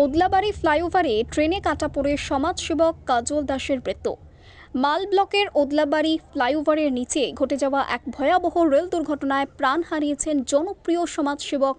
ওদলাবাড়ি ফ্লাইওভারে ট্রেনে কাটা পড়ে সমাজসেবক কাজল দাসের মৃত্যু। মাল ব্লকের ওদলাবাড়ি ফ্লাইওভারের নিচে ঘটে যাওয়া এক ভয়াবহ রেল দুর্ঘটনায় প্রাণ হারিয়েছেন জনপ্রিয় সমাজসেবক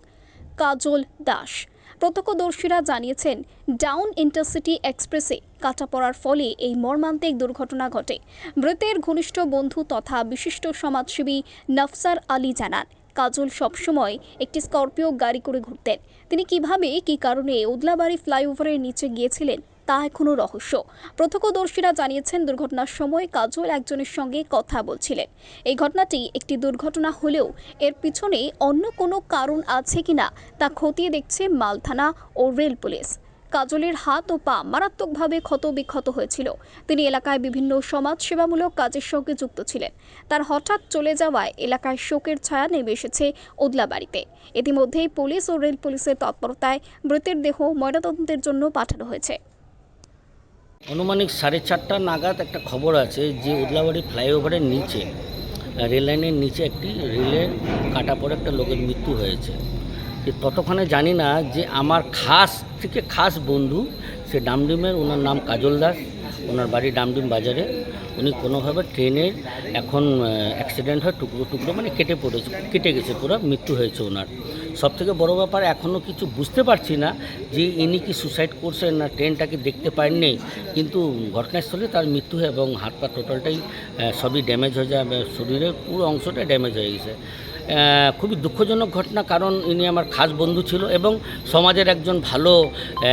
কাজল দাস। প্রত্যক্ষদর্শীরা জানিয়েছেন, ডাউন ইন্টারসিটি এক্সপ্রেসে কাটা পড়ার ফলে এই মর্মান্তিক দুর্ঘটনা ঘটে। মৃতের ঘনিষ্ঠ বন্ধু তথা বিশিষ্ট সমাজসেবী নফসার আলী জানান, কাজল সবসময় একটি স্করপিও গাড়ি করে ঘুরতেন। তিনি কিভাবে কী কারণে ওদলাবাড়ি ফ্লাইওভারের নিচে গিয়েছিলেন তা এখনও রহস্য। প্রত্যক্ষদর্শীরা জানিয়েছেন, দুর্ঘটনার সময় কাজল একজনের সঙ্গে কথা বলছিলেন। এই ঘটনাটি একটি দুর্ঘটনা হলেও এর পিছনে অন্য কোনো কারণ আছে কিনা তা খতিয়ে দেখছে মাল থানা ও রেল পুলিশ। কাজলের হাত ও পা মারাত্মকভাবে ক্ষতবিক্ষত হয়েছিল। তিনি এলাকায় বিভিন্ন সমাজসেবামূলক কাজের সঙ্গে যুক্ত ছিলেন। তার হঠাৎ চলে যাওয়ায় এলাকায় শোকের ছায়া নেমে এসেছে ওদলাবাড়িতে। ইতিমধ্যেই পুলিশ ও রেল পুলিশের তৎপরতায় মৃতের দেহ ময়নাতদন্তের জন্য পাঠানো হয়েছে। আনুমানিক 4:30 নাগাদ একটা খবর আছে যে ওদলাবাড়ি ফ্লাইওভারের নিচে রেল লাইনের নিচে একটি রেলের কাটা পড়ে একটা লোকের মৃত্যু হয়েছে। ততক্ষণে জানি না যে আমার খাস বন্ধু সে ডামডিমের, ওনার নাম কাজল দাস, ওনার বাড়ি ডামডিম বাজারে। উনি কোনোভাবে ট্রেনের এখন অ্যাক্সিডেন্ট হয়, টুকরো মানে কেটে গেছে, পুরো মৃত্যু হয়েছে ওনার। সবথেকে বড় ব্যাপার, এখনও কিছু বুঝতে পারছি না যে ইনি কি সুসাইড করছেন না ট্রেনটাকে দেখতে পাননি, কিন্তু ঘটনাস্থলে তার মৃত্যু হয় এবং হাত পা টোটালটাই সবই ড্যামেজ হয়ে যায়, শরীরের পুরো অংশটা ড্যামেজ হয়ে গেছে। খুবই দুঃখজনক ঘটনা, কারণ ইনি আমার খাস বন্ধু ছিল এবং সমাজের একজন ভালো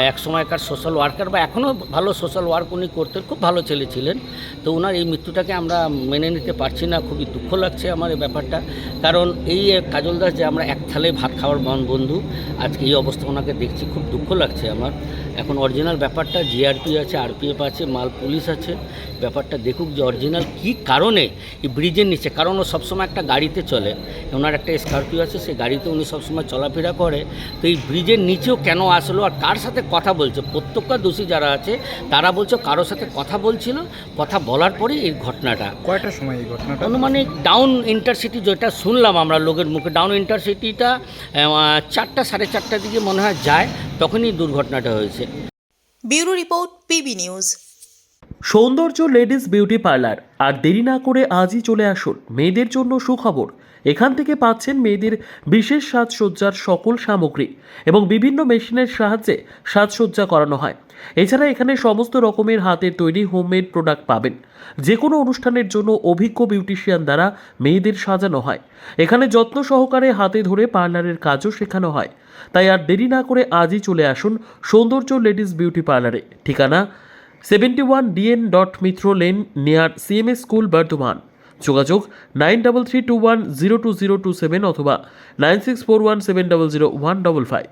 এক সময়কার সোশ্যাল ওয়ার্কার, বা এখনও ভালো সোশ্যাল ওয়ার্ক উনি করতেন, খুব ভালো ছেলে ছিলেন। তো ওনার এই মৃত্যুটাকে আমরা মেনে নিতে পারছি না, খুবই দুঃখ লাগছে আমার এই ব্যাপারটা। কারণ এই কাজল দাস যে আমরা এক থালে ভাত খাওয়ার বন্ধু, আজকে এই অবস্থা ওনাকে দেখছি, খুব দুঃখ লাগছে আমার। এখন অরিজিনাল ব্যাপারটা জিআরপি আছে, আরপিএফ আছে, মাল পুলিশ আছে, ব্যাপারটা দেখুক যে অরিজিনাল কী কারণে এই ব্রিজের নিচে, কারণ ও সবসময় একটা গাড়িতে চলে, ওনার একটা স্করপিও আছে, সেই গাড়িতে উনি সবসময় চলাফেরা করে। তো এই ব্রিজের নিচেও কেন আসলো আর কার সাথে কথা বলছে, প্রত্যক্ষদর্শী যারা আছে তারা বলছে কারোর সাথে কথা বলছিল, কথা বলার পরে এই ঘটনাটা। কয়টার সময় এই ঘটনাটা? আনুমানিক ডাউন ইন্টারসিটি, যেটা শুনলাম আমরা লোকের মুখে, ডাউন ইন্টারসিটিটা 4টা 4:30 দিকে মনে হয় যায়, তখনই দুর্ঘটনাটা হয়েছে। Bureau report, PB news. সৌন্দর্য লেডিস বিউটি পার্লার। আর দেরি না করে আজই চলে আসুন। মেয়েদের জন্য সুখবর, এখান থেকে পাচ্ছেন মেয়েদের বিশেষ সাজসজ্জার সকল সামগ্রী এবং বিভিন্ন মেশিনের সাহায্যে সাজসজ্জা করানো হয়। এছাড়া এখানে সমস্ত রকমের হাতের তৈরি হোমমেড প্রোডাক্ট পাবেন। যে কোনো অনুষ্ঠানের জন্য অভিজ্ঞ বিউটিশিয়ান দ্বারা মেয়েদের সাজানো হয়। এখানে যত্ন সহকারে হাতে ধরে পার্লারের কাজও শেখানো হয়। তাই আর দেরি না করে আজই চলে আসুন সৌন্দর্য লেডিস বিউটি পার্লারে। ঠিকানা 71 DN Mitra lane, near CMS school, Bardhaman. যোগাযোগ 9331020027 অথবা 9641700155।